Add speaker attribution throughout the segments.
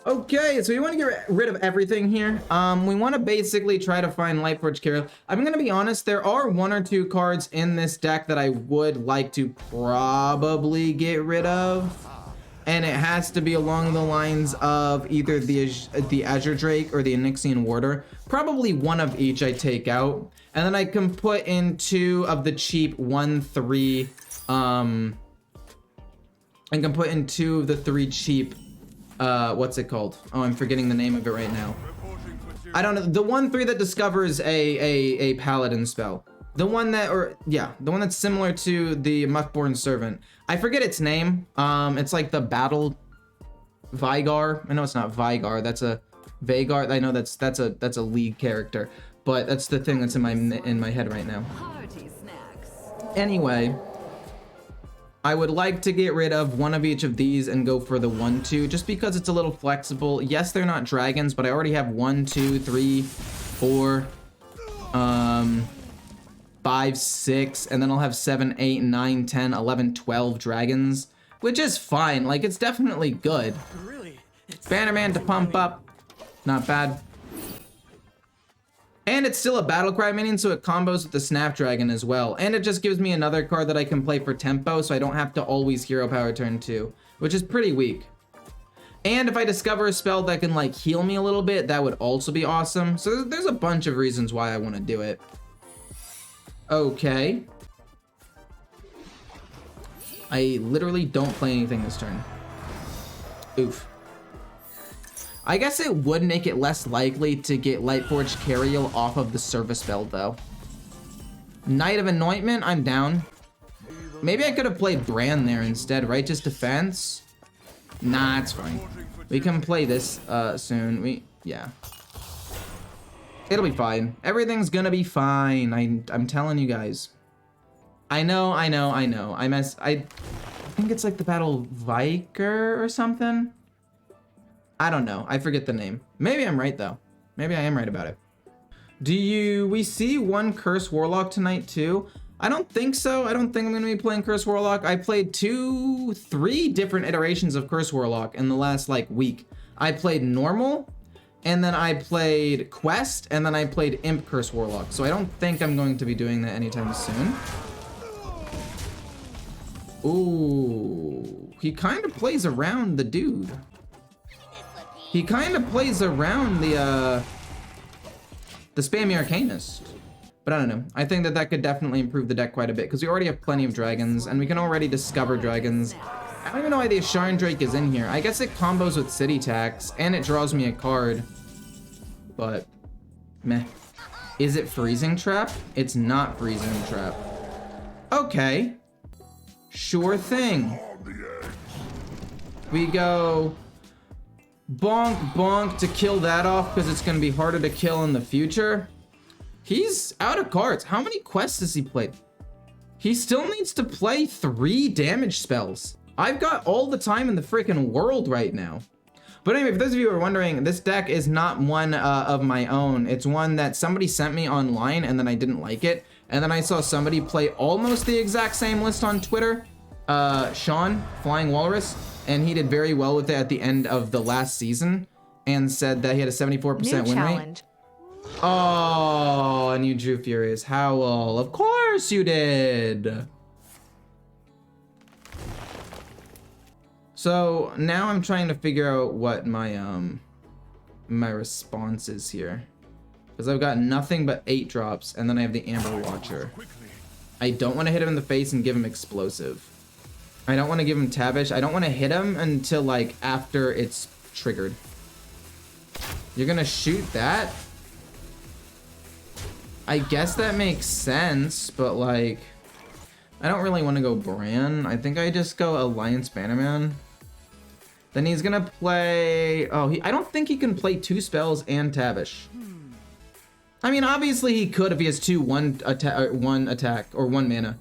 Speaker 1: Okay, so we want to get rid of everything here. We want to basically try to find Lightforge Carrier. I'm going to be honest, there are 1 or 2 cards in this deck that I would like to probably get rid of. And it has to be along the lines of either the Azure Drake or the Onyxian Warder. Probably one of each I take out. And then I can put in 2 of the cheap 1/3. I can put in 2 of the 3 cheap, what's it called? Oh, I'm forgetting the name of it right now. I don't know. The 1/3 that discovers a Paladin spell. The one that, the one that's similar to the Muckborn Servant. I forget its name. It's like the Battle Vigar. I know it's not Vigar. That's a Vagar. I know that's a League character, but that's the thing that's in my head right now. Anyway, I would like to get rid of 1 of each of these and go for the 1/2, just because it's a little flexible. Yes, they're not dragons, but I already have 1, 2, 3, 4, 5, 6, and then I'll have 7, 8, 9, 10, 11, 12 dragons, which is fine. Like, it's definitely good. Bannerman to pump up, not bad. And it's still a Battlecry minion, so it combos with the Snapdragon as well. And it just gives me another card that I can play for tempo, so I don't have to always hero power turn 2, which is pretty weak. And if I discover a spell that can, like, heal me a little bit, that would also be awesome. So there's a bunch of reasons why I want to do it. Okay. I literally don't play anything this turn. Oof. I guess it would make it less likely to get Lightforge Cariel off of the service spell, though. Knight of Anointment, I'm down. Maybe I could have played Bran there instead. Righteous Defense? Nah, it's fine. We can play this soon. Yeah. It'll be fine. Everything's gonna be fine. I'm telling you guys. I know. I think it's like the Battle Viker or something. I don't know. I forget the name. Maybe I'm right though. Maybe I am right about it. We see 1 Curse Warlock tonight too? I don't think so. I don't think I'm gonna be playing Curse Warlock. I played 2, 3 different iterations of Curse Warlock in the last like week. I played normal, and then I played Quest, and then I played Imp Curse Warlock. So I don't think I'm going to be doing that anytime soon. Ooh, he kind of plays around the dude. He kind of plays around the Spammy Arcanist. But I don't know. I think that could definitely improve the deck quite a bit, because we already have plenty of dragons, and we can already discover dragons. I don't even know why the Asharan Drake is in here. I guess it combos with City Tax, and it draws me a card. But, meh. Is it Freezing Trap? It's not Freezing Trap. Okay. Sure thing. We go bonk, bonk to kill that off, because it's going to be harder to kill in the future. He's out of cards. How many quests has he played? He still needs to play 3 damage spells. I've got all the time in the freaking world right now. But anyway, for those of you who are wondering, this deck is not one of my own. It's one that somebody sent me online, and then I didn't like it. And then I saw somebody play almost the exact same list on Twitter. Sean, Flying Walrus, and he did very well with it at the end of the last season, and said that he had a 74% win rate. Oh, and you drew Furious Howl. Of course you did. So now I'm trying to figure out what my my response is here, because I've got nothing but 8 drops, and then I have the Amber Watcher. I don't want to hit him in the face and give him Explosive. I don't want to give him Tabish. I don't want to hit him until like after it's triggered. You're gonna shoot that? I guess that makes sense, but like, I don't really want to go Bran. I think I just go Alliance Bannerman. Then he's gonna play, I don't think he can play 2 spells and Tabish. I mean, obviously he could if he has 2 one attack or 1 mana.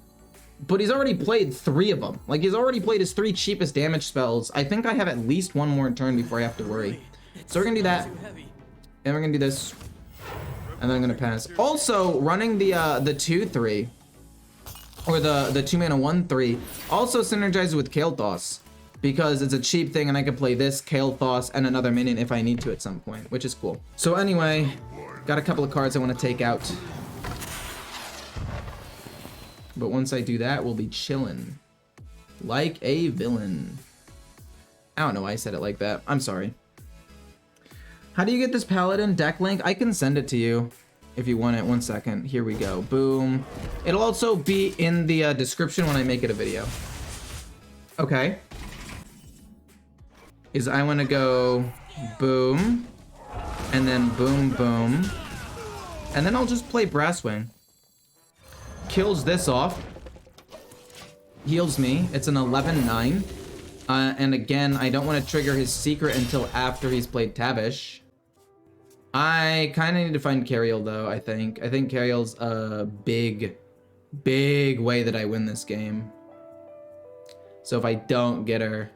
Speaker 1: But he's already played 3 of them. Like, he's already played his 3 cheapest damage spells. I think I have at least 1 more turn before I have to worry. So we're gonna do that. And we're gonna do this. And then I'm gonna pass. Also, running the 2/3, or the 2 mana 1/3, also synergizes with Kael'thas. because it's a cheap thing and I can play this, Kael'thas, and another minion if I need to at some point, which is cool. So anyway, got a couple of cards I want to take out. But once I do that, we'll be chillin'. Like a villain. I don't know why I said it like that. I'm sorry. How do you get this Paladin deck link? I can send it to you if you want it. 1 second. Here we go. Boom. It'll also be in the description when I make it a video. Okay. I want to go boom, and then boom, boom. And then I'll just play Brasswing. Kills this off. Heals me. It's an 11-9. And again, I don't want to trigger his secret until after he's played Tavish. I kind of need to find Cariel, though, I think. I think Cariel's a big way that I win this game. So if I don't get her...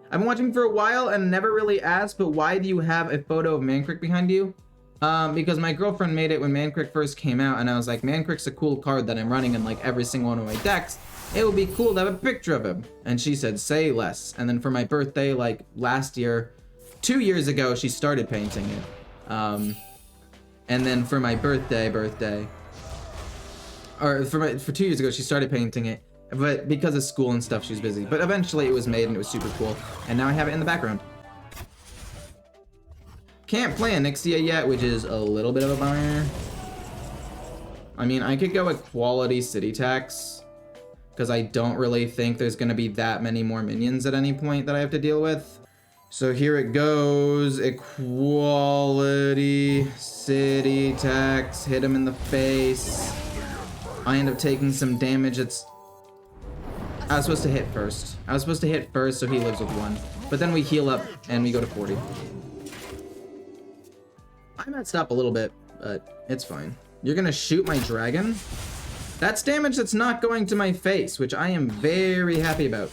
Speaker 1: I've been watching for a while and never really asked, but why do you have a photo of Mancrick behind you? Because my girlfriend made it when Mancrick first came out, and I was like, Mancrick's a cool card that I'm running in like every single one of my decks. It would be cool to have a picture of him. And she said, say less. And then for my birthday, like last year, 2 years ago, she started painting it. And then for my birthday, or for 2 years ago, she started painting it. But because of school and stuff, she was busy. But eventually it was made and it was super cool. And now I have it in the background. Can't play Onyxia yet, which is a little bit of a bummer. I mean, I could go with quality city tax, because I don't really think there's going to be that many more minions at any point that I have to deal with. So here it goes. Equality city tax. Hit him in the face. I end up taking some damage. I was supposed to hit first. So he lives with 1. But then we heal up and we go to 40. I messed up a little bit, but it's fine. You're gonna shoot my dragon? That's damage that's not going to my face, which I am very happy about.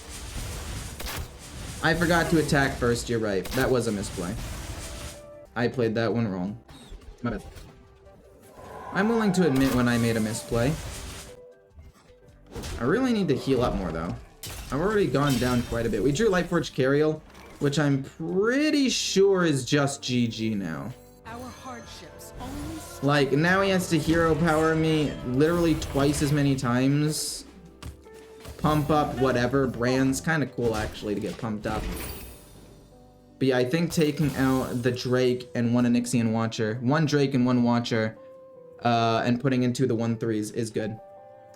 Speaker 1: I forgot to attack first, you're right. That was a misplay. I played that one wrong. My bad. I'm willing to admit when I made a misplay. I really need to heal up more, though. I've already gone down quite a bit. We drew Lightforged Cariel, which I'm pretty sure is just GG now.
Speaker 2: Our hardships only...
Speaker 1: Like, now he has to hero power me literally twice as many times. Pump up whatever. Brand's kind of cool, actually, to get pumped up. But yeah, I think taking out the Drake and 1 Onyxian Watcher, 1 Drake and 1 Watcher, and putting into the 1/3s is good.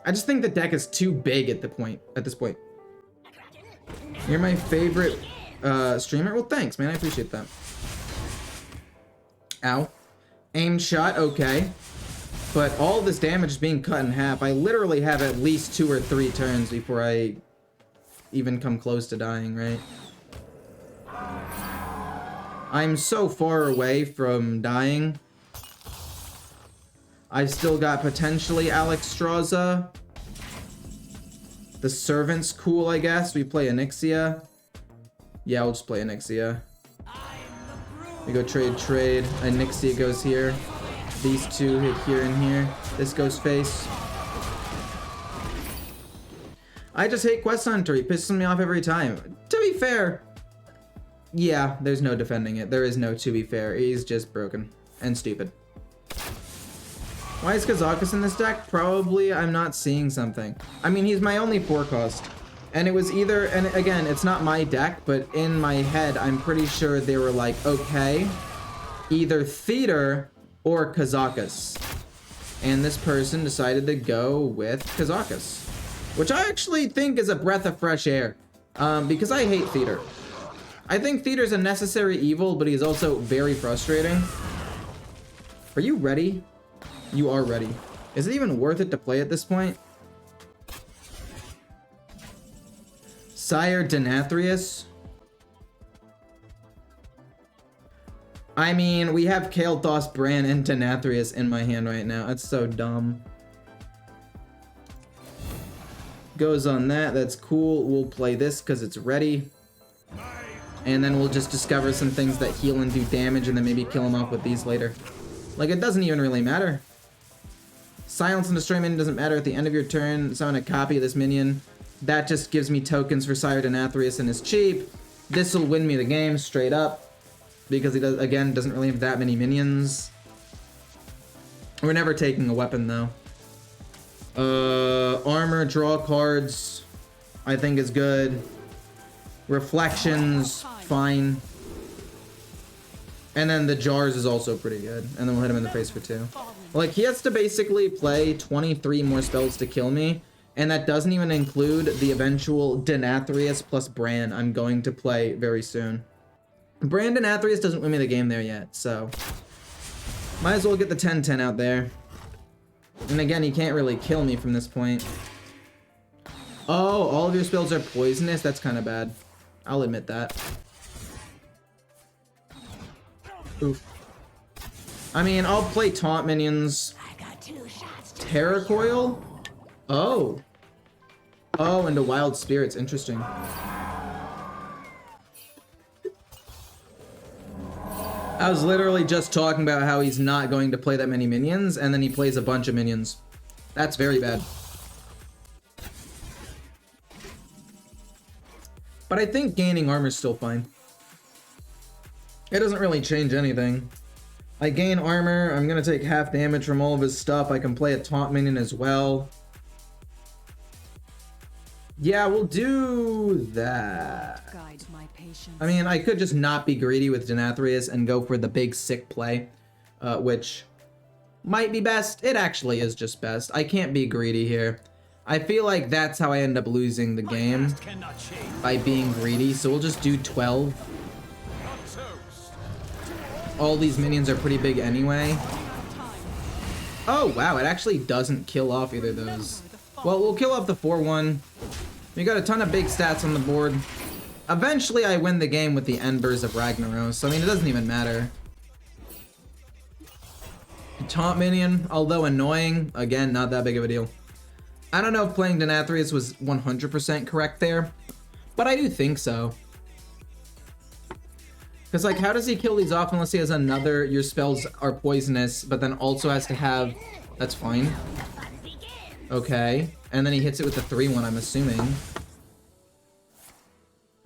Speaker 1: I just think the deck is too big at this point. You're my favorite streamer? Well, thanks, man. I appreciate that. Ow. Aim shot, okay. But all this damage is being cut in half. I literally have at least 2 or 3 turns before I even come close to dying, right? I'm so far away from dying. I've still got potentially Alexstrasza. The Servant's cool, I guess. We play Onyxia. Yeah, we'll just play Onyxia. We go trade. Onyxia goes here. These 2 hit here and here. This goes face. I just hate Quest Hunter. He pisses me off every time. To be fair, yeah, there's no defending it. There is no to be fair. He's just broken and stupid. Why is Kazakus in this deck? Probably I'm not seeing something. I mean, he's my only 4 cost. And it was either, and again, it's not my deck, but in my head, I'm pretty sure they were like, okay, either Theater or Kazakus. And this person decided to go with Kazakus, which I actually think is a breath of fresh air, because I hate Theater. I think Theater's a necessary evil, but he's also very frustrating. Are you ready? You are ready. Is it even worth it to play at this point? Sire Denathrius? I mean, we have Kael'thas, Bran, and Denathrius in my hand right now. That's so dumb. Goes on that. That's cool. We'll play this because it's ready. And then we'll just discover some things that heal and do damage and then maybe kill him off with these later. Like, it doesn't even really matter. Silence and destroy minion doesn't matter. At the end of your turn, summon a copy of this minion. That just gives me tokens for Sire Denathrius and is cheap. This will win me the game straight up because he does, again, doesn't really have that many minions. We're never taking a weapon though. Armor, draw cards, I think is good. Reflections, fine. And then the jars is also pretty good. And then we'll hit him in the face for 2. Like, he has to basically play 23 more spells to kill me. And that doesn't even include the eventual Denathrius plus Bran I'm going to play very soon. Bran Denathrius doesn't win me the game there yet, so... might as well get the 10-10 out there. And again, he can't really kill me from this point. Oh, all of your spells are poisonous? That's kind of bad. I'll admit that. Oof. I mean, I'll play taunt minions. Terror Coil? Oh. Oh, into Wild Spirits. Interesting. I was literally just talking about how he's not going to play that many minions, and then he plays a bunch of minions. That's very bad. But I think gaining armor is still fine. It doesn't really change anything. I gain armor, I'm gonna take half damage from all of his stuff. I can play a taunt minion as well. Yeah, we'll do that.
Speaker 2: Guide my patience.
Speaker 1: I mean, I could just not be greedy with Denathrius and go for the big sick play, which might be best. It actually is just best. I can't be greedy here. I feel like that's how I end up losing the game, by being greedy, so we'll just do 12. All these minions are pretty big anyway. Oh, wow, it actually doesn't kill off either of those. Well, we'll kill off the 4-1. We got a ton of big stats on the board. Eventually, I win the game with the Embers of Ragnaros, so I mean, it doesn't even matter. Taunt minion, although annoying, again, not that big of a deal. I don't know if playing Denathrius was 100% correct there, but I do think so. Because, like, how does he kill these off unless he has another, your spells are poisonous, but then also has to have, that's fine. Okay, and then he hits it with the 3-1, I'm assuming.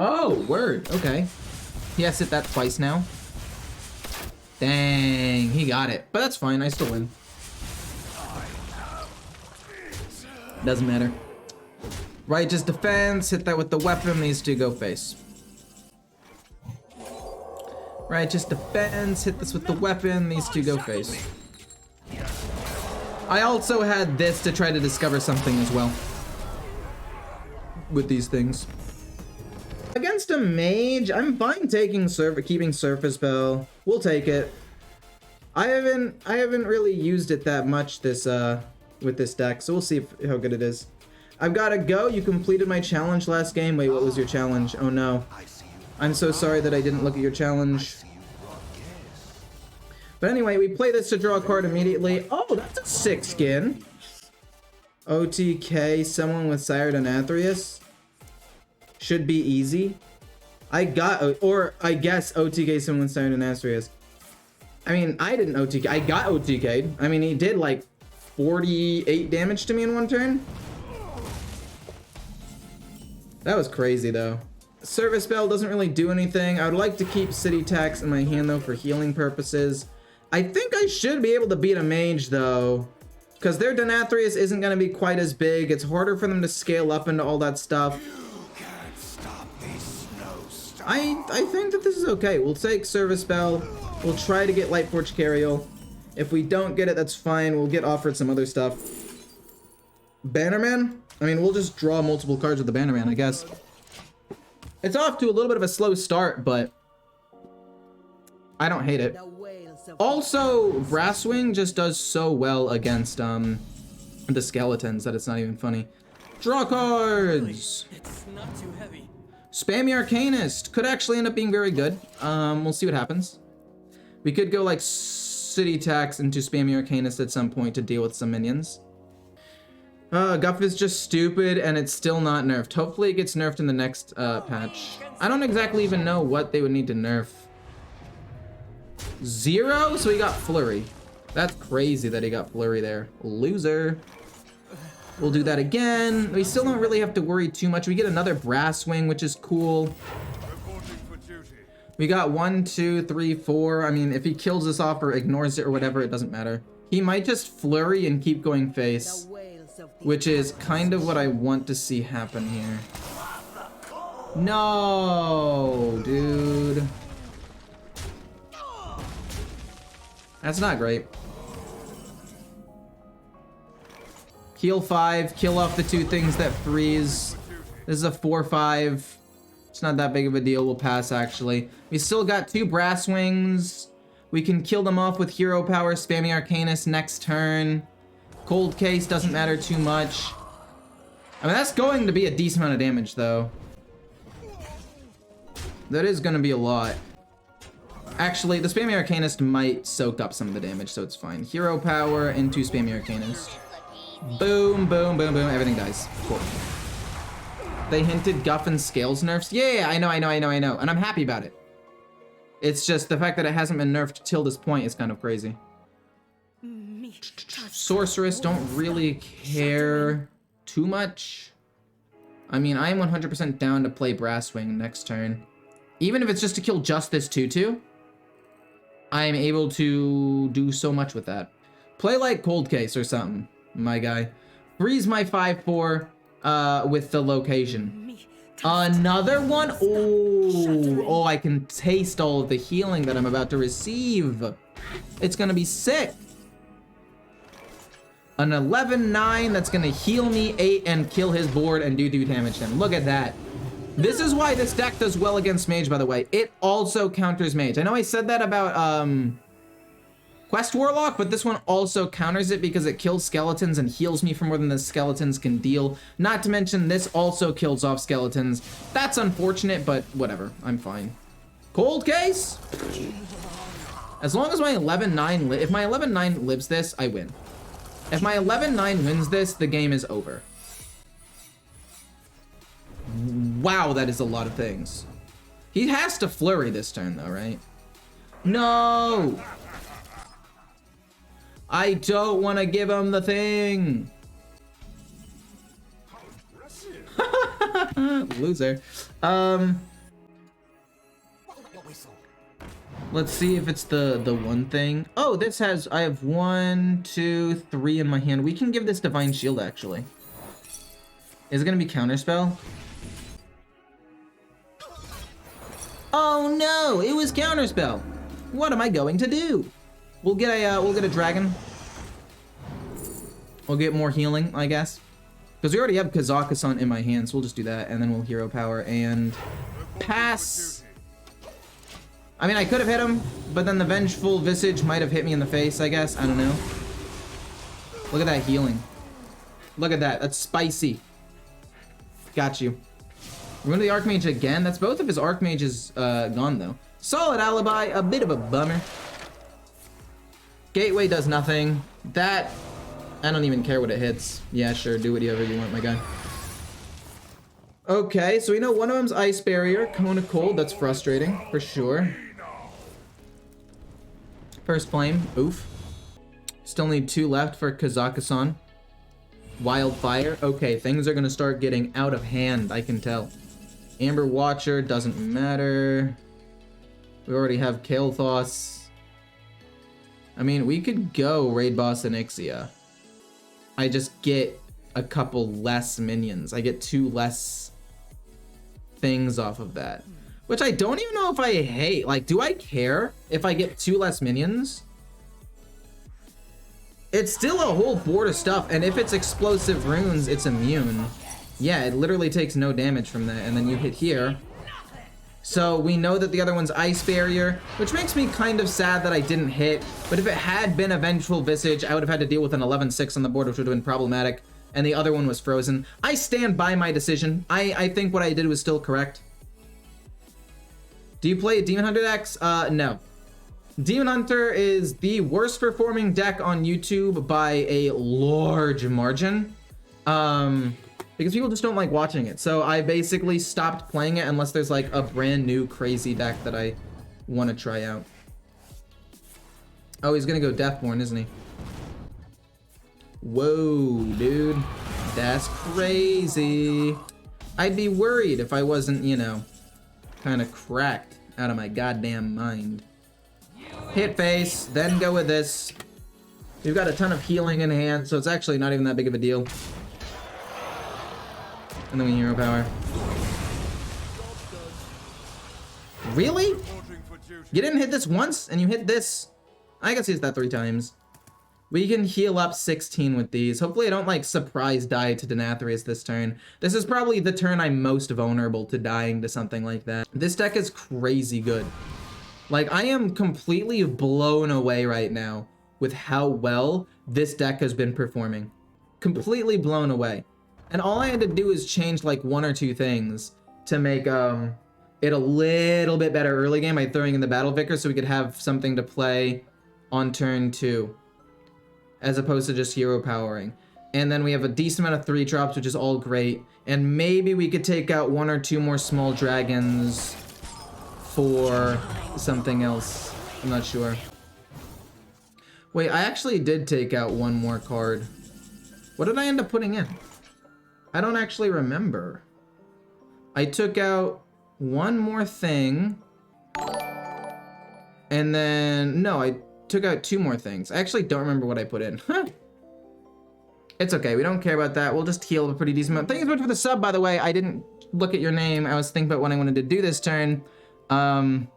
Speaker 1: Oh, word, okay. He has hit that twice now. Dang, he got it. But that's fine, I still win. Doesn't matter. Righteous defense, hit that with the weapon, these two go face. Righteous defense, hit this with the weapon, these two go face. I also had this to try to discover something as well. With these things. Against a mage, I'm fine taking keeping Surface Spell. We'll take it. I haven't really used it that much this with this deck, so we'll see how good it is. I've gotta go. You completed my challenge last game. Wait, what was your challenge? Oh no. I'm so sorry that I didn't look at your challenge. But anyway, we play this to draw a card immediately. Oh, that's a sick skin. OTK, someone with Sire Denathrius. Should be easy. I guess OTK someone with Sire Denathrius. I mean, I didn't OTK. I got OTK'd. I mean, he did like 48 damage to me in one turn. That was crazy though. Service Spell doesn't really do anything. I would like to keep City Tax in my hand though for healing purposes. I think I should be able to beat a mage though, because their Denathrius isn't going to be quite as big. It's harder for them to scale up into all that stuff. I think that this is okay. We'll take Service Spell. We'll try to get Light Forge Cariel. If we don't get it, that's fine. We'll get offered some other stuff. Bannerman? I mean, we'll just draw multiple cards with the Bannerman, I guess. It's off to a little bit of a slow start, but I don't hate it. Also, Brasswing just does so well against the skeletons that it's not even funny. Draw cards!
Speaker 3: It's not too heavy.
Speaker 1: Spammy Arcanist could actually end up being very good. We'll see what happens. We could go like City Tax into Spammy Arcanist at some point to deal with some minions. Guff is just stupid and it's still not nerfed. Hopefully it gets nerfed in the next patch. I don't exactly even know what they would need to nerf. 0? So he got Flurry. That's crazy that he got Flurry there. Loser. We'll do that again. We still don't really have to worry too much. We get another brass wing, which is cool. We got 1, 2, 3, 4. I mean, if he kills us off or ignores it or whatever, it doesn't matter. He might just flurry and keep going face, which is kind of what I want to see happen here. No, dude. That's not great. Heal 5, kill off the 2 things that freeze. This is a 4/5. It's not that big of a deal. We'll pass, actually. We still got 2 brass wings. We can kill them off with hero power, spamming Arcanist next turn. Cold case doesn't matter too much. I mean, that's going to be a decent amount of damage, though. That is going to be a lot. Actually, the Spammy Arcanist might soak up some of the damage, so it's fine. Hero power into Spammy Arcanist. Boom, boom, boom, boom. Everything dies. Cool. They hinted Guff and Scales nerfs. Yeah, I know. And I'm happy about it. It's just the fact that it hasn't been nerfed till this point is kind of crazy. Sorceress, don't really care too much. I mean, I am 100% down to play Brasswing next turn. Even if it's just to kill just this 2/2, I am able to do so much with that. Play like Cold Case or something, my guy. Freeze my 5/4 with the location. Another one? Oh, I can taste all of the healing that I'm about to receive. It's gonna be sick. An 11/9 that's gonna heal me 8 and kill his board and do damage to him. Look at that. This is why this deck does well against Mage, by the way. It also counters Mage. I know I said that about Quest Warlock, but this one also counters it because it kills skeletons and heals me for more than the skeletons can deal. Not to mention, this also kills off skeletons. That's unfortunate, but whatever. I'm fine. Cold case? As long as my 11/9 if my 11/9 lives this, I win. If my 11/9 wins this, the game is over. Wow, that is a lot of things. He has to flurry this turn, though, right? No! I don't want to give him the thing. Loser. Let's see if it's the one thing. Oh, this has, I have 1, 2, 3 in my hand. We can give this Divine Shield, actually. Is it gonna be Counterspell? Oh no, it was Counterspell. What am I going to do? We'll get a dragon. We'll get more healing, I guess. Because we already have Kazakusan in my hands, so we'll just do that, and then we'll hero power and pass. I mean, I could have hit him, but then the Vengeful Visage might have hit me in the face, I guess. I don't know. Look at that healing. Look at that. That's spicy. Got you. We're going to the Archmage again. That's both of his Archmages gone, though. Solid Alibi. A bit of a bummer. Gateway does nothing. That, I don't even care what it hits. Yeah, sure. Do whatever you want, my guy. Okay, so we know one of them's Ice Barrier. Cone of Cold. That's frustrating, for sure. First Flame. Oof. Still need 2 left for Kazakusan. Wildfire. Okay, things are going to start getting out of hand, I can tell. Amber Watcher. Doesn't matter. We already have Kael'thas. I mean, we could go Raid Boss and Ixia. I just get a couple less minions. I get 2 less things off of that. Which I don't even know if I hate. Like, do I care if I get 2 less minions? It's still a whole board of stuff, and if it's explosive runes, it's immune. Yeah, it literally takes no damage from that, and then you hit here. So we know that the other one's Ice Barrier, which makes me kind of sad that I didn't hit. But if it had been a Vengeful Visage, I would have had to deal with an 11/6 on the board, which would have been problematic. And the other one was frozen. I stand by my decision. I think what I did was still correct. Do you play Demon Hunter decks? No. Demon Hunter is the worst performing deck on YouTube by a large margin. Because people just don't like watching it. So I basically stopped playing it unless there's like a brand new crazy deck that I want to try out. Oh, he's gonna go Deathborn, isn't he? Whoa, dude. That's crazy. I'd be worried if I wasn't, you know, kind of cracked out of my goddamn mind. Hit face, then go with this. We've got a ton of healing in hand, so it's actually not even that big of a deal. And then we hero power. Really? You didn't hit this once, and you hit this. I guess he's that 3 times. We can heal up 16 with these. Hopefully I don't, like, surprise die to Denathrius this turn. This is probably the turn I'm most vulnerable to dying to something like that. This deck is crazy good. Like, I am completely blown away right now with how well this deck has been performing. Completely blown away. And all I had to do is change, like, 1 or 2 things to make, it a little bit better early game by throwing in the Battle Vicar so we could have something to play on turn 2. As opposed to just hero powering. And then we have a decent amount of 3 drops, which is all great. And maybe we could take out 1 or 2 more small dragons for something else. I'm not sure. Wait, I actually did take out 1 more card. What did I end up putting in? I don't actually remember. I took out 1 more thing. And then, no, I took out 2 more things. I actually don't remember what I put in. It's okay, we don't care about that. We'll just heal a pretty decent amount. Thank you so much for the sub, by the way. I didn't look at your name. I was thinking about what I wanted to do this turn. But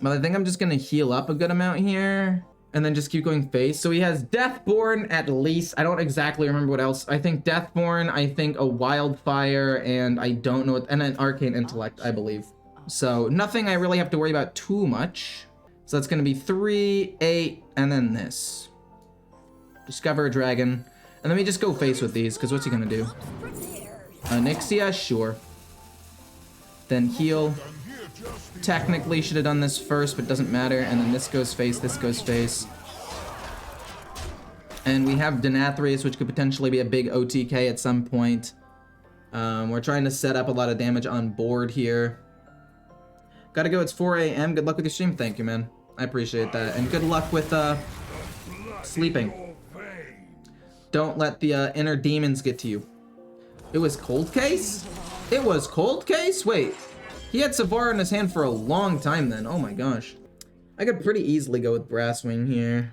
Speaker 1: I think I'm just gonna heal up a good amount here. And then just keep going face. So he has Deathborn at least. I don't exactly remember what else. I think Deathborn, I think a Wildfire, and I don't know what, and an Arcane Intellect, I believe. So nothing I really have to worry about too much. So that's gonna be 3, 8, and then this. Discover a dragon. And let me just go face with these, because what's he gonna do? Nyxia, sure. Then heal. Technically should have done this first, but doesn't matter. And then this goes face, this goes face. And we have Denathrius, which could potentially be a big OTK at some point. We're trying to set up a lot of damage on board here. Gotta go, it's 4 a.m. Good luck with your stream. Thank you, man. I appreciate that. And good luck with sleeping. Don't let the inner demons get to you. It was Cold Case? It was Cold Case? Wait. He had Savara in his hand for a long time then. Oh my gosh. I could pretty easily go with Brasswing here.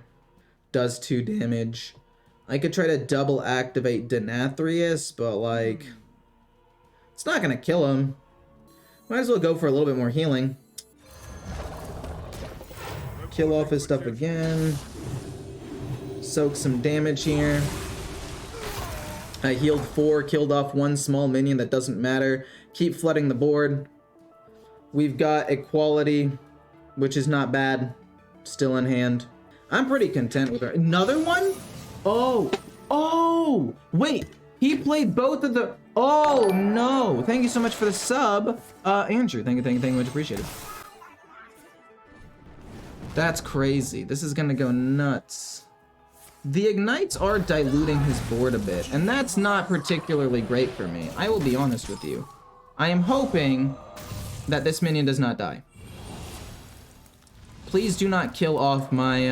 Speaker 1: Does 2 damage. I could try to double activate Denathrius, but like... it's not gonna kill him. Might as well go for a little bit more healing. Kill off his stuff again. Soak some damage here. I healed 4, killed off 1 small minion, that doesn't matter. Keep flooding the board. We've got Equality, which is not bad. Still in hand. I'm pretty content with her. Another one? Oh, oh, wait. He played both of the, oh no. Thank you so much for the sub. Andrew, thank you, much appreciated. That's crazy. This is gonna go nuts. The Ignites are diluting his board a bit, and that's not particularly great for me. I will be honest with you. I am hoping that this minion does not die. Please do not kill off my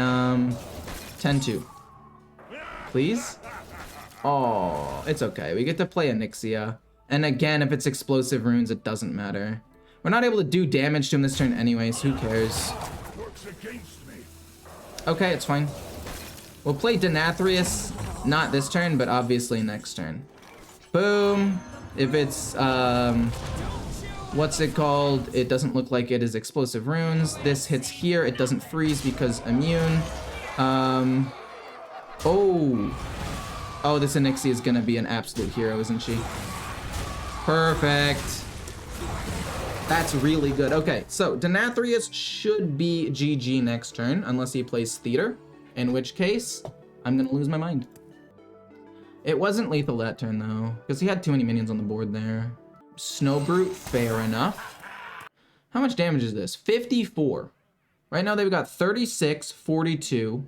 Speaker 1: 10-2. Please? Oh, it's okay. We get to play a Nyxia. And again, if it's explosive runes, it doesn't matter. We're not able to do damage to him this turn anyways. Who cares? Okay, it's fine. We'll play Denathrius, not this turn, but obviously next turn. Boom. If it's, what's it called? It doesn't look like it is explosive runes. This hits here. It doesn't freeze because immune. Oh, this Nyxia is gonna be an absolute hero, isn't she? Perfect. That's really good. Okay, so Denathrius should be GG next turn, unless he plays Theater, in which case, I'm gonna lose my mind. It wasn't lethal that turn, though, because he had too many minions on the board there. Snow Brute, fair enough. How much damage is this? 54. Right now they've got 36, 42.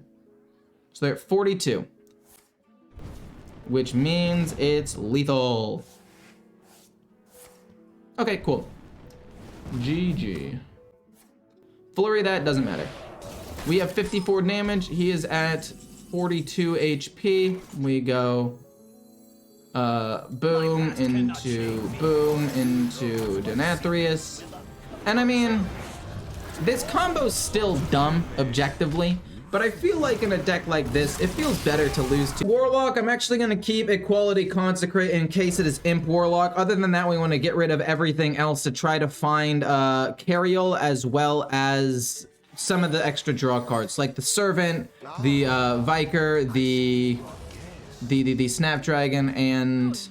Speaker 1: So they're at 42. Which means it's lethal. Okay, cool. GG. Flurry that, doesn't matter. We have 54 damage. He is at 42 HP. We go boom into Denathrius. And I mean, this combo's still dumb, objectively, but I feel like in a deck like this, it feels better to lose to Warlock. I'm actually gonna keep Equality Consecrate in case it is Imp Warlock. Other than that, we wanna get rid of everything else to try to find Cariel, as well as some of the extra draw cards, like the Servant, the Viker, the Snapdragon, and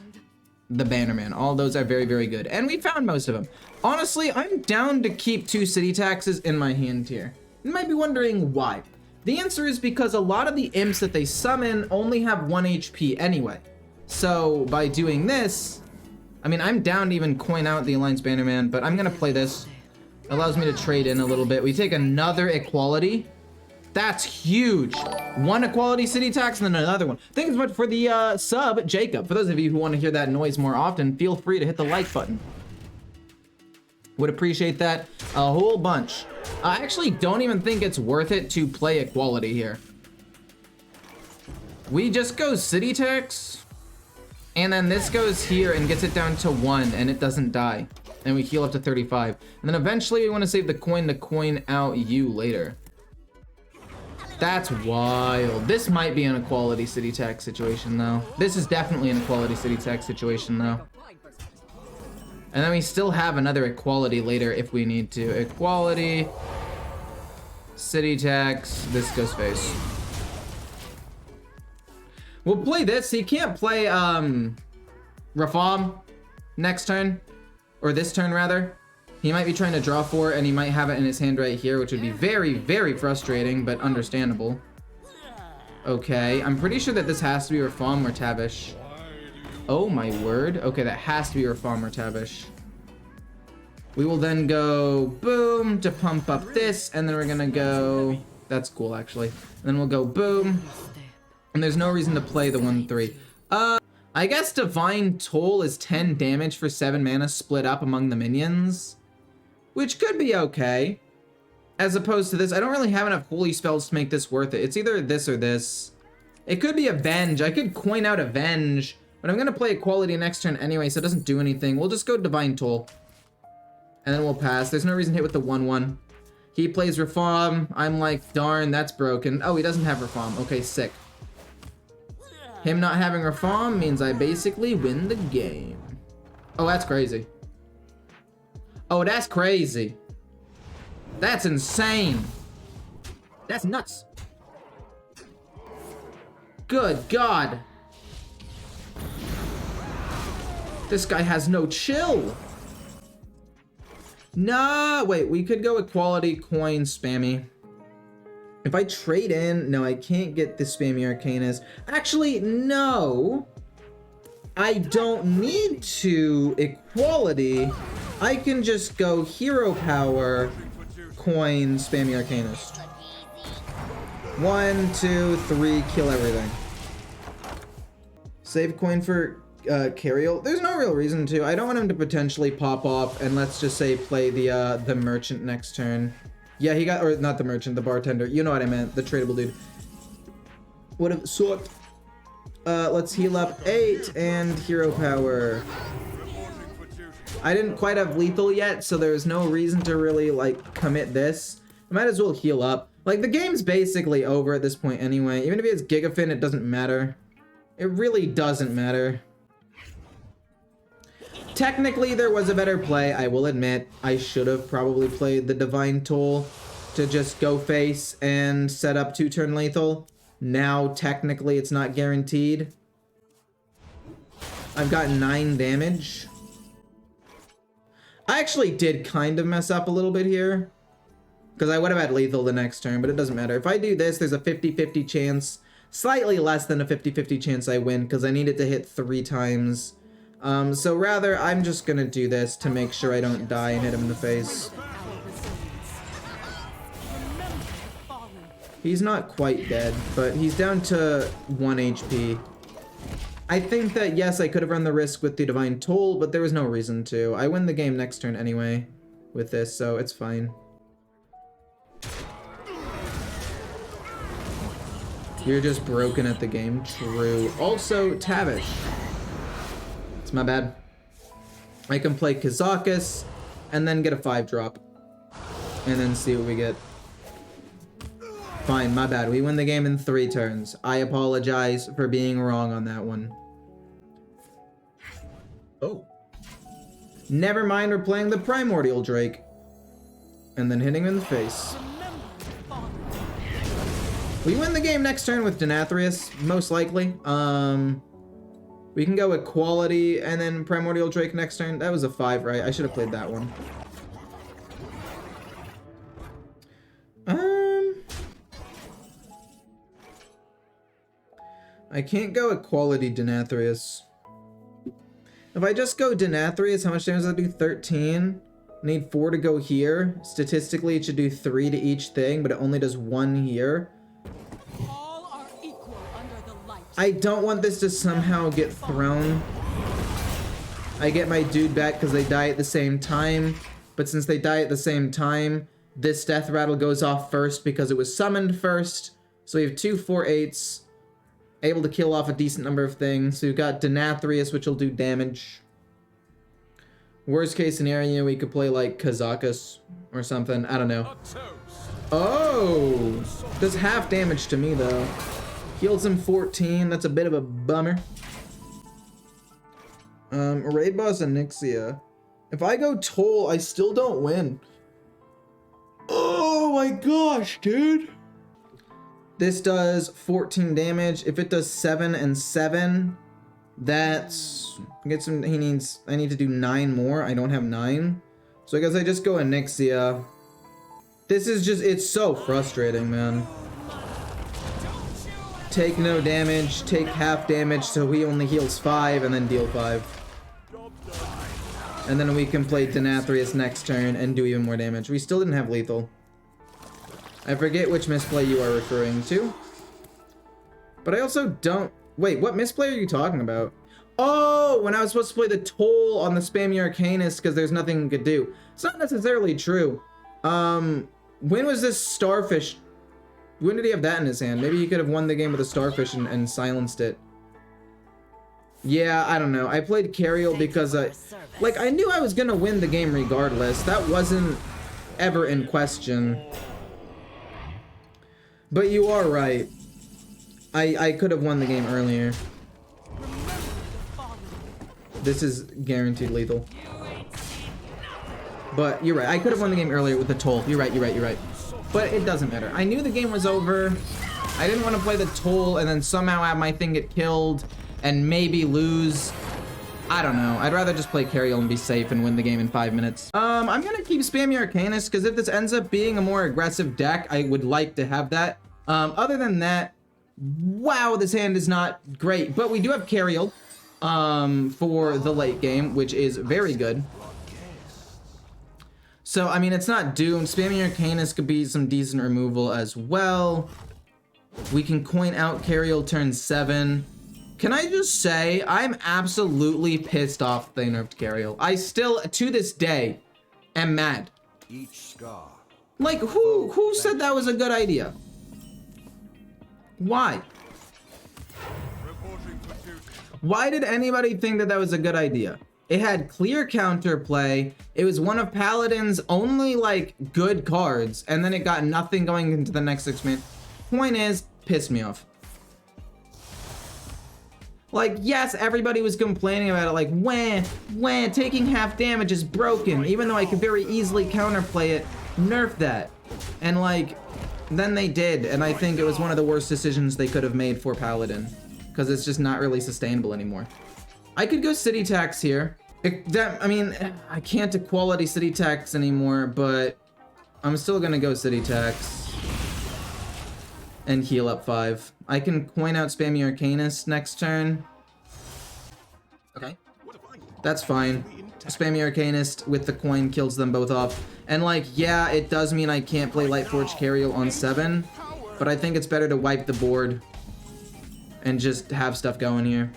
Speaker 1: the Bannerman. All those are very, very good. And we found most of them. Honestly, I'm down to keep 2 city taxes in my hand here. You might be wondering why. The answer is because a lot of the imps that they summon only have 1 HP anyway. So by doing this, I mean, I'm down to even coin out the Alliance Bannerman, but I'm gonna play this. It allows me to trade in a little bit. We take another equality. That's huge. 1 equality city tax and then another one. Thanks so much for the sub, Jacob. For those of you who want to hear that noise more often, feel free to hit the like button. Would appreciate that a whole bunch. I actually don't even think it's worth it to play equality here. We just go city tax, and then this goes here and gets it down to 1, and it doesn't die. And we heal up to 35. And then eventually we want to save the coin to coin out you later. That's wild. This might be an equality city tax situation though. This is definitely an equality city tax situation though. And then we still have another equality later if we need to. Equality, city tax, this goes face. We'll play this. He can't play Rafam next turn, or this turn rather. He might be trying to draw 4 and he might have it in his hand right here, which would be very, very frustrating, but understandable. Okay, I'm pretty sure that this has to be Rafam or Tavish. Oh my word. Okay, that has to be Rafam or Tavish. We will then go boom to pump up this, and then we're gonna go, that's cool actually. And then we'll go boom. And there's no reason to play the 1/3. I guess Divine Toll is 10 damage for 7 mana split up among the minions, which could be okay. As opposed to this, I don't really have enough holy spells to make this worth it. It's either this or this. It could be Avenge. I could coin out Avenge, but I'm gonna play Equality next turn anyway, so it doesn't do anything. We'll just go Divine Toll, and then we'll pass. There's no reason to hit with the 1/1. He plays Rafam. I'm like, darn, that's broken. Oh, he doesn't have Rafam. Okay, sick. Him not having Rafam means I basically win the game. Oh, that's crazy. Oh, that's crazy. That's insane. That's nuts. Good God. This guy has no chill. No, wait, we could go Equality, coin, spammy. If I trade in, no, I can't get the spammy Arcanist. Actually, no. I don't need to Equality. I can just go Hero Power, coin, spammy Arcanist. 1, 2, 3, kill everything. Save coin for Cariel. There's no real reason to. I don't want him to potentially pop off, and let's just say play the merchant next turn. Yeah, he got, or not the merchant, the bartender. You know what I meant, the tradable dude. Would have sucked. Let's heal up 8 and hero power. I didn't quite have lethal yet, so there's no reason to really like commit this. I might as well heal up. Like, the game's basically over at this point anyway. Even if he has Gigafin, it doesn't matter. It really doesn't matter. Technically, there was a better play, I will admit. I should have probably played the Divine Toll to just go face and set up 2-turn lethal. Now, technically, it's not guaranteed. I've got 9 damage. I actually did kind of mess up a little bit here, because I would have had lethal the next turn, but it doesn't matter. If I do this, there's a 50-50 chance, slightly less than a 50-50 chance I win, because I need it to hit 3 times. So rather, I'm just gonna do this to make sure I don't die and hit him in the face. He's not quite dead, but he's down to 1 HP. I think that, yes, I could have run the risk with the Divine Toll, but there was no reason to. I win the game next turn anyway with this, so it's fine. You're just broken at the game. True. Also, Tavish. It's my bad. I can play Kazakus and then get a 5-drop. And then see what we get. Fine, my bad. We win the game in 3 turns. I apologize for being wrong on that one. Oh. Never mind, we're playing the Primordial Drake. And then hitting him in the face. We win the game next turn with Denathrius, most likely. We can go Equality and then Primordial Drake next turn. That was a 5, right? I should have played that one. I can't go Equality Denathrius. If I just go Denathrius, how much damage does that do? 13. I need 4 to go here. Statistically, it should do 3 to each thing, but it only does 1 here.
Speaker 2: All are equal under the light.
Speaker 1: I don't want this to somehow get thrown. I get my dude back because they die at the same time. But since they die at the same time, this death rattle goes off first because it was summoned first. So we have 2 4/8s. Able to kill off a decent number of things. So we've got Denathrius, which will do damage. Worst case scenario, we could play like Kazakus or something. I don't know. Oh! Does half damage to me though. Heals him 14. That's a bit of a bummer. Raid Boss Onyxia. If I go Toll, I still don't win. Oh my gosh, dude! This does 14 damage. If it does 7 and 7, that's... Get some... He needs... I need to do 9 more. I don't have 9. So I guess I just go Onyxia. This is just... It's so frustrating, man. Take no damage. Take half damage so he only heals 5 and then deal 5. And then we can play Denathrius next turn and do even more damage. We still didn't have lethal. I forget which misplay you are referring to. But I also don't... Wait, what misplay are you talking about? Oh, when I was supposed to play the Toll on the Spammy Arcanist because there's nothing you could do. It's not necessarily true. When was this Starfish? When did he have that in his hand? Maybe he could have won the game with a Starfish and silenced it. Yeah, I don't know. I played Cariel because I knew I was gonna win the game regardless. That wasn't ever in question. But you are right. I could have won the game earlier. This is guaranteed lethal. But you're right. I could have won the game earlier with the Toll. You're right. But it doesn't matter. I knew the game was over. I didn't want to play the Toll and then somehow have my thing get killed and maybe lose. I don't know. I'd rather just play Cariel and be safe and win the game in 5 minutes. I'm gonna keep Spammy Arcanist because if this ends up being a more aggressive deck, I would like to have that. Other than that, wow, this hand is not great. But we do have Cariel for the late game, which is very good. So, I mean, it's not doomed. Spammy Arcanist could be some decent removal as well. We can coin out Cariel turn 7. Can I just say, I'm absolutely pissed off they nerfed Cariel. I still, to this day, am mad. Like, who said that was a good idea? Why? Why did anybody think that that was a good idea? It had clear counterplay. It was one of Paladin's only, like, good cards. And then it got nothing going into the next 6 minutes. Point is, pissed me off. Like, yes, everybody was complaining about it, like, when taking half damage is broken, even though I could very easily counterplay it, nerf that. And, like, then they did, and I think it was one of the worst decisions they could have made for Paladin, because it's just not really sustainable anymore. I could go City Tax here. I mean, I can't equality City Tax anymore, but I'm still gonna go City Tax and heal up 5. I can coin out Spammy Arcanist next turn. Okay. That's fine. Spammy Arcanist with the coin kills them both off. And like, yeah, it does mean I can't play Lightforge Cariel on 7, but I think it's better to wipe the board and just have stuff going here.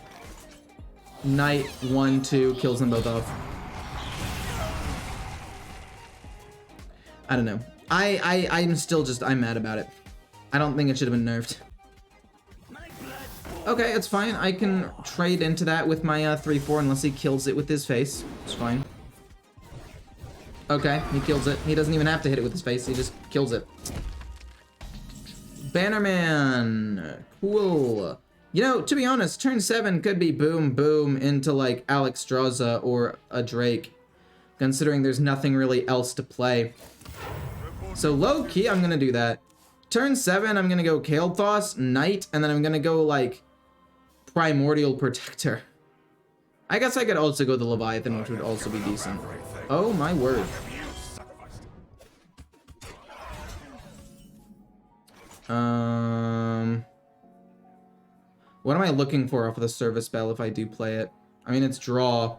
Speaker 1: Knight 1, 2 kills them both off. I don't know. I'm still just, I'm mad about it. I don't think it should have been nerfed. Okay, it's fine. I can trade into that with my 3/4 unless he kills it with his face. It's fine. Okay, he kills it. He doesn't even have to hit it with his face. He just kills it. Bannerman. Cool. You know, to be honest, turn 7 could be boom, boom into like Alexstrasza or a Drake, considering there's nothing really else to play. So low key, I'm gonna do that. Turn 7, I'm gonna go Kael'thas, Knight, and then I'm gonna go like Primordial Protector. I guess I could also go the Leviathan, which would also be decent. Oh my word. What am I looking for off of the service spell if I do play it? I mean, it's draw.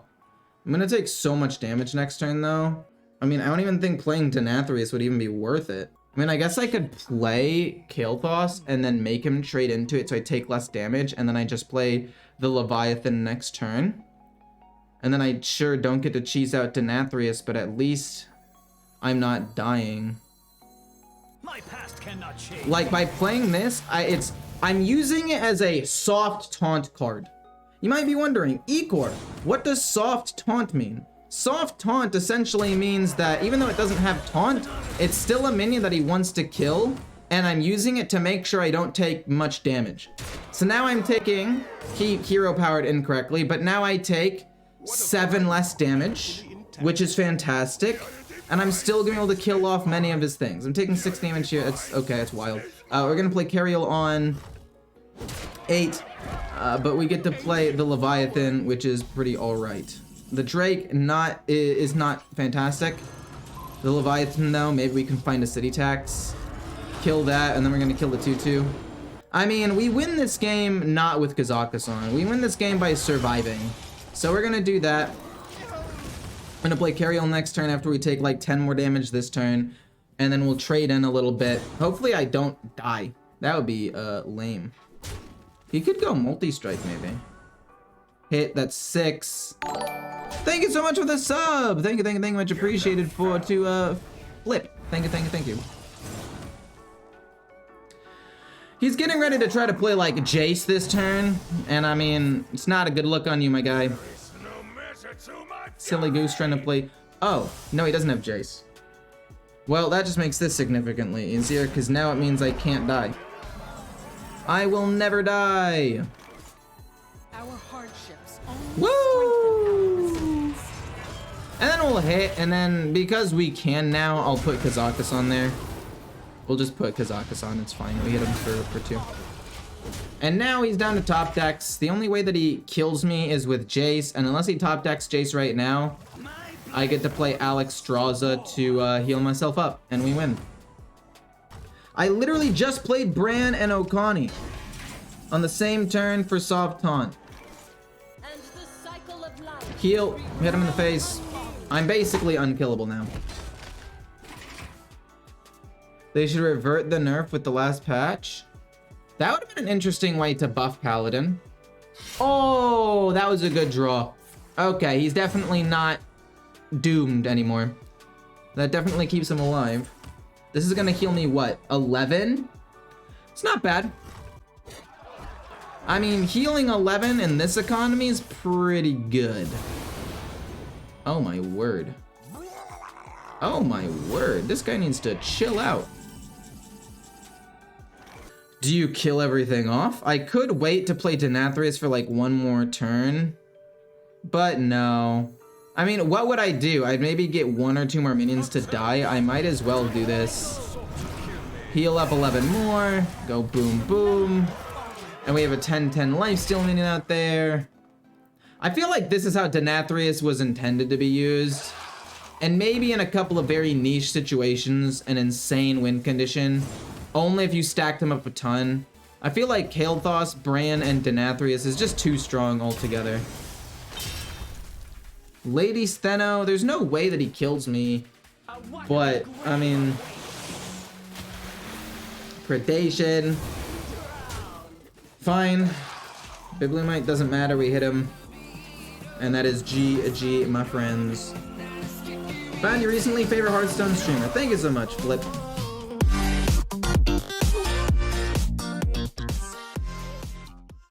Speaker 1: I'm gonna take so much damage next turn though. I mean, I don't even think playing Denathrius would even be worth it. I mean, I guess I could play Kael'thas and then make him trade into it so I take less damage, and then I just play the Leviathan next turn. And then I sure don't get to cheese out Denathrius, but at least I'm not dying.
Speaker 3: My past cannot change.
Speaker 1: Like, by playing this, I'm using it as a soft taunt card. You might be wondering, Ecore, what does soft taunt mean? Soft taunt essentially means that even though it doesn't have taunt, it's still a minion that he wants to kill, and I'm using it to make sure I don't take much damage. So now I'm taking, he hero powered incorrectly, but now I take 7 less damage, which is fantastic, and I'm still gonna be able to kill off many of his things. I'm taking 6 damage here. It's okay, it's wild. We're gonna play Cariel on 8, but we get to play the Leviathan, which is pretty alright. The Drake is not fantastic. The Leviathan though, maybe we can find a city tax, kill that, and then we're gonna kill the 2/2. I mean, we win this game not with Kazakhstan. We win this game by surviving. So we're gonna do that. I'm gonna play Cariel next turn after we take like 10 more damage this turn, and then we'll trade in a little bit. Hopefully I don't die. That would be lame. He could go multi-strike maybe. Hit, that's 6. Thank you so much for the sub. Thank you, much appreciated to Flip. Thank you. He's getting ready to try to play like Jace this turn, and I mean, it's not a good look on you, my guy. Silly goose trying to play. Oh, no, he doesn't have Jace. Well, that just makes this significantly easier, because now it means I can't die. I will never die.
Speaker 2: Our hardships
Speaker 1: Woo!
Speaker 2: only strengthen our resilience.
Speaker 1: And then we'll hit, and then because we can now, I'll put Kazakhstan there. We'll just put Kazakhstan, it's fine. We hit him for 2. And now he's down to top decks. The only way that he kills me is with Jace, and unless he top decks Jace right now, I get to play Alexstrasza to heal myself up, and we win. I literally just played Bran and Okani on the same turn for soft taunt.
Speaker 2: And the cycle of life.
Speaker 1: Heal, hit him in the face. I'm basically unkillable now. They should revert the nerf with the last patch. That would have been an interesting way to buff Paladin. Oh, that was a good draw. Okay, he's definitely not doomed anymore. That definitely keeps him alive. This is gonna heal me, what, 11? It's not bad. I mean, healing 11 in this economy is pretty good. Oh my word. Oh my word, this guy needs to chill out. Do you kill everything off? I could wait to play Denathrius for like 1 more turn, but no. I mean, what would I do? I'd maybe get 1 or 2 more minions to die. I might as well do this. Heal up 11 more, go boom boom. And we have a 10/10 lifesteal minion out there. I feel like this is how Denathrius was intended to be used. And maybe in a couple of very niche situations, an insane win condition. Only if you stacked them up a ton. I feel like Kael'thas, Bran, and Denathrius is just too strong altogether. Lady Steno, there's no way that he kills me. But, I mean... Predation. Fine. Biblimite doesn't matter, we hit him. And that is GG, my friends. Found your recently favorite Hearthstone streamer. Thank you so much, Flip.